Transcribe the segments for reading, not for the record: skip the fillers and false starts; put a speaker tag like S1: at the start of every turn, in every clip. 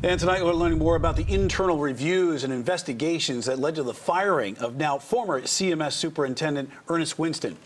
S1: And tonight we're learning more about the internal reviews and investigations that led to the firing of now former CMS Superintendent Ernest Winston.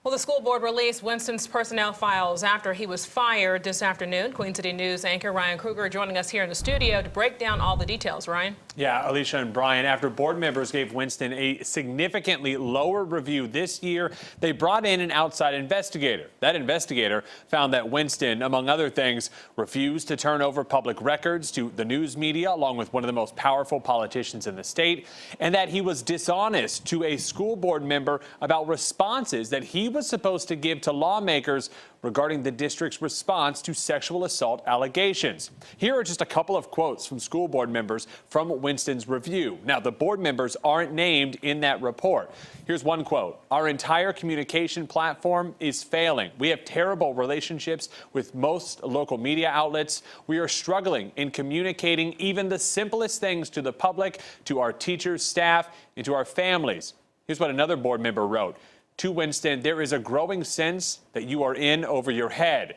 S2: Well, the school board released Winston's personnel files after he was fired this afternoon. Queen City News anchor Ryan Kruger joining us here in the studio to break down all the details. Ryan?
S3: Yeah, Alicia and Brian, after board members gave Winston a significantly lower review this year, they brought in an outside investigator. That investigator found that Winston, among other things, refused to turn over public records to the news media, along with one of the most powerful politicians in the state, and that he was dishonest to a school board member about responses that he was supposed to give to lawmakers regarding the district's response to sexual assault allegations. Here are just a couple of quotes from school board members from Winston's review. Now, the board members aren't named in that report. Here's one quote. "Our entire communication platform is failing. We have terrible relationships with most local media outlets. We are struggling in communicating even the simplest things to the public, to our teachers, staff, and to our families." Here's what another board member wrote. To Winston, "There is a growing sense that you are in over your head."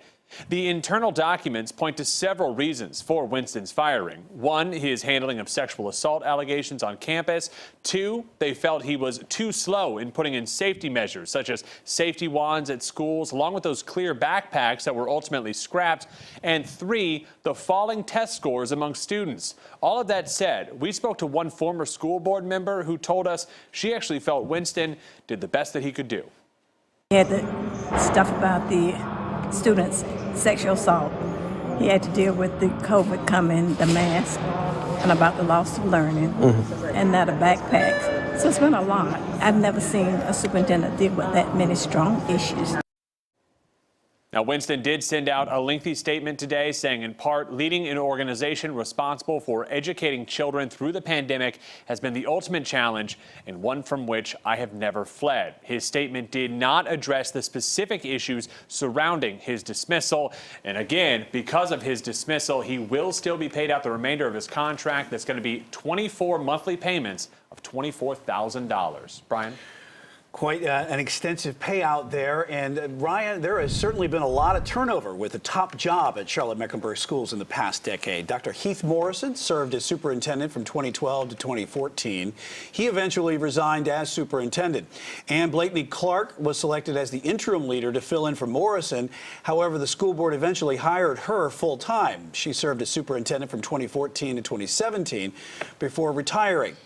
S3: The internal documents point to several reasons for Winston's firing. One, his handling of sexual assault allegations on campus. Two, they felt he was too slow in putting in safety measures, such as safety wands at schools, along with those clear backpacks that were ultimately scrapped. And three, the falling test scores among students. All of that said, we spoke to one former school board member who told us she actually felt Winston did the best that he could do.
S4: He had the stuff about the students' sexual assault. He had to deal with the COVID coming, the mask, and about the loss of learning, and now the backpacks. So it's been a lot. I've never seen a superintendent deal with that many strong issues.
S3: Now, Winston did send out a lengthy statement today saying, in part, leading an organization responsible for educating children through the pandemic has been the ultimate challenge and one from which I have never fled. His statement did not address the specific issues surrounding his dismissal. And again, because of his dismissal, he will still be paid out the remainder of his contract. That's going to be 24 monthly payments of $24,000. Brian?
S1: Quite an extensive payout there. And Ryan, there has certainly been a lot of turnover with the top job at Charlotte-Mecklenburg schools in the past decade. Dr. Heath Morrison served as superintendent from 2012 to 2014. He eventually resigned as superintendent. Ann Blakeney Clark was selected as the interim leader to fill in for Morrison. However, the school board eventually hired her full time. She served as superintendent from 2014 to 2017 before retiring.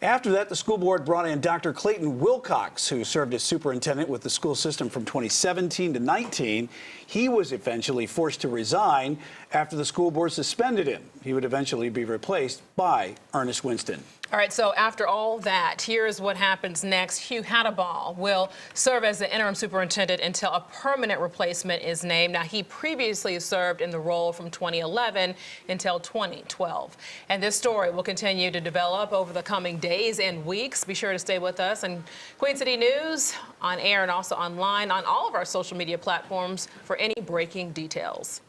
S1: After that, the school board brought in Dr. Clayton Wilcox, who served as superintendent with the school system from 2017 to 19. He was eventually forced to resign after the school board suspended him. He would eventually be replaced by Ernest Winston.
S2: All right, so after all that, here's what happens next. Hugh Hadaball will serve as the interim superintendent until a permanent replacement is named. Now, he previously served in the role from 2011 until 2012. And this story will continue to develop over the coming days and weeks. Be sure to stay with us. And Queen City News on air and also online on all of our social media platforms for any breaking details.